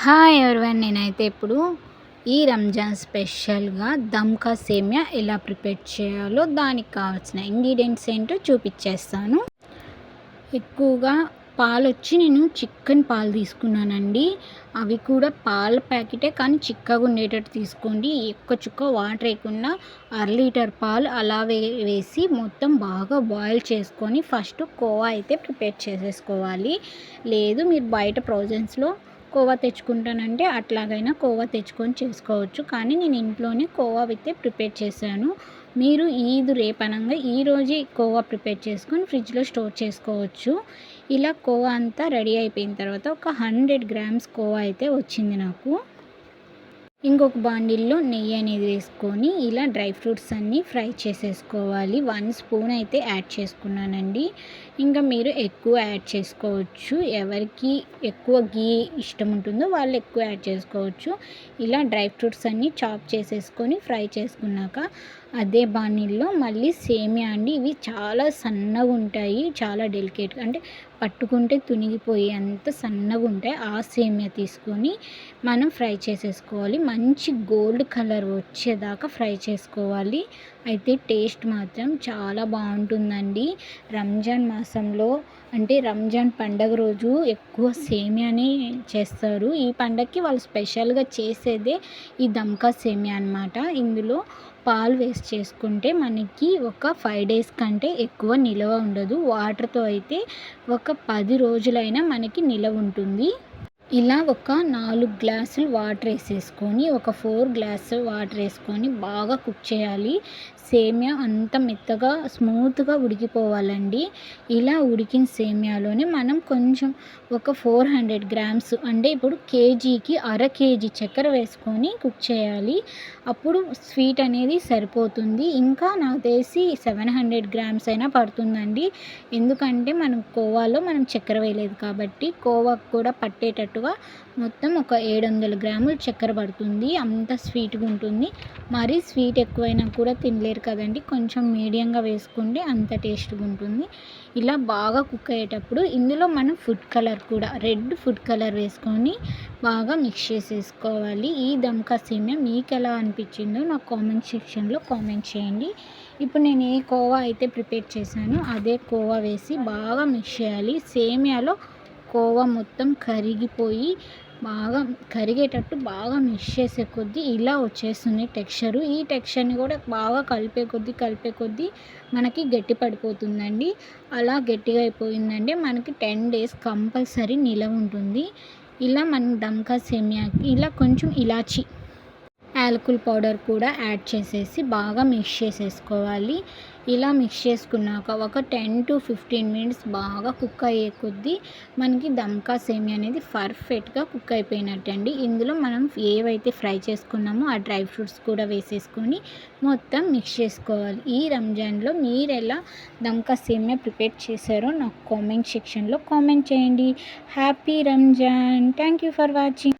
Hi everyone, నేనైతే ఇప్పుడు ఈ రంజాన్ స్పెషల్గా దమ్కా సేమియా ఎలా ప్రిపేర్ చేయాలో దానికి కావాల్సిన ఇంగ్రీడియంట్స్ ఏంటో చూపించేస్తాను. ఎక్కువగా పాలు వచ్చి నేను చిక్కని పాలు తీసుకున్నానండి. అవి కూడా పాల ప్యాకెటే, కానీ చిక్కగా ఉండేటట్టు తీసుకోండి. ఎక్కువ చుక్క వాటర్ వేయకుండా 1/2 లీటర్ పాలు అలా వేసి మొత్తం బాగా బాయిల్ చేసుకొని ఫస్ట్ కోవా అయితే ప్రిపేర్ చేసేసుకోవాలి. లేదు మీరు బయట ప్రొవిజన్స్లో కోవా తెచ్చుకుంటానంటే అట్లాగైనా కోవా తెచ్చుకొని చేసుకోవచ్చు, కానీ నేను ఇంట్లోనే కోవా అయితే ప్రిపేర్ చేశాను. మీరు ఈద్ రేపనంగా ఈరోజే కోవా ప్రిపేర్ చేసుకొని ఫ్రిడ్జ్లో స్టోర్ చేసుకోవచ్చు. ఇలా కోవా అంతా రెడీ అయిపోయిన తర్వాత ఒక 100 గ్రామ్స్ కోవా అయితే వచ్చింది నాకు. ఇంకొక బాండిల్లో నెయ్యి అనేది వేసుకొని ఇలా డ్రై ఫ్రూట్స్ అన్నీ ఫ్రై చేసేసుకోవాలి. 1 స్పూన్ అయితే యాడ్ చేసుకున్నానండి. ఇంకా మీరు ఎక్కువ యాడ్ చేసుకోవచ్చు, ఎవరికి ఎక్కువ గీ ఇష్టం ఉంటుందో వాళ్ళు ఎక్కువ యాడ్ చేసుకోవచ్చు. ఇలా డ్రై ఫ్రూట్స్ అన్నీ చాప్ చేసేసుకొని ఫ్రై చేసుకున్నాక అదే బాణీల్లో మళ్ళీ సేమియా అండి. ఇవి చాలా సన్నగా ఉంటాయి, చాలా డెలికేట్గా, అంటే పట్టుకుంటే తునిగిపోయి అంత సన్నగా ఉంటాయి. ఆ సేమియా తీసుకొని మనం ఫ్రై చేసేసుకోవాలి. మంచి గోల్డ్ కలర్ వచ్చేదాకా ఫ్రై చేసుకోవాలి. అయితే టేస్ట్ మాత్రం చాలా బాగుంటుందండి. రంజాన్ మాసంలో, అంటే రంజాన్ పండగ రోజు ఎక్కువ సేమియాని చేస్తారు. ఈ పండగకి వాళ్ళు స్పెషల్గా చేసేదే ఈ దమ్కా సేమియా అనమాట. ఇందులో పాలు వేస్ట్ చేసుకుంటే మనకి ఒక 5 డేస్ కంటే ఎక్కువ నిల్వ ఉండదు. వాటర్తో అయితే ఒక 10 రోజులైనా మనకి నిల్వ ఉంటుంది. ఇలా ఒక 4 గ్లాసులు వాటర్ వేసేసుకొని ఒక 4 గ్లాసు వాటర్ వేసుకొని బాగా కుక్ చేయాలి. సేమియా అంత మెత్తగా స్మూత్గా ఉడికిపోవాలండి. ఇలా ఉడికిన సేమియాలోనే మనం కొంచెం ఒక 400 గ్రామ్స్, అంటే ఇప్పుడు కేజీకి 1/2 కేజీ చక్కెర వేసుకొని కుక్ చేయాలి. అప్పుడు స్వీట్ అనేది సరిపోతుంది. ఇంకా నాకు తెలిసి 700 గ్రామ్స్ అయినా పడుతుందండి. ఎందుకంటే మనం కోవాలో మనం చక్కెర వేయలేదు కాబట్టి కోవాకు కూడా పట్టేటట్టుగా మొత్తం ఒక 700 గ్రాములు చక్కెర పడుతుంది. అంత స్వీట్గా ఉంటుంది. మరీ స్వీట్ ఎక్కువైనా కూడా తినలేరు కదండి, కొంచెం మీడియంగా వేసుకుంటే అంత టేస్ట్గా ఉంటుంది. ఇలా బాగా కుక్ అయ్యేటప్పుడు ఇందులో మనం ఫుడ్ కలర్ కూడా, రెడ్ ఫుడ్ కలర్ వేసుకొని బాగా మిక్స్ చేసేసుకోవాలి. ఈ దమ్కా సేమియా మీకు ఎలా అనిపించిందో నాకు కామెంట్ సెక్షన్లో కామెంట్ చేయండి. ఇప్పుడు నేను ఏ కోవా అయితే ప్రిపేర్ చేశానో అదే కోవా వేసి బాగా మిక్స్ చేయాలి. సేమియాలో కోవా మొత్తం కరిగిపోయి బాగా కరిగేటట్టు బాగా మిక్స్ చేసే కొద్దీ ఇలా వచ్చేస్తుంది టెక్స్చరు. ఈ టెక్స్చర్ని కూడా బాగా కలిపే కొద్దీ మనకి గట్టి పడిపోతుందండి. అలా గట్టిగా అయిపోయిందంటే మనకి 10 డేస్ కంపల్సరీ నిలవ ఉంటుంది. ఇలా మనం దమ్కా సేమియాకి ఇలా కొంచెం ఇలాచి యాలకుల పౌడర్ కూడా యాడ్ చేసేసి బాగా మిక్స్ చేసేసుకోవాలి. ఇలా మిక్స్ చేసుకున్నాక ఒక 10 to 15 మినిట్స్ బాగా కుక్ అయ్యే కొద్దీ మనకి దమ్కా సేమియా అనేది పర్ఫెక్ట్గా కుక్ అయిపోయినట్టు అండి. ఇందులో మనం ఏవైతే ఫ్రై చేసుకున్నామో ఆ డ్రై ఫ్రూట్స్ కూడా వేసేసుకొని మొత్తం మిక్స్ చేసుకోవాలి. ఈ రంజాన్లో మీరు ఎలా దమ్కా సేమియా ప్రిపేర్ చేశారో నాకు కామెంట్ సెక్షన్లో కామెంట్ చేయండి. Happy Ramzan. Thank you for watching.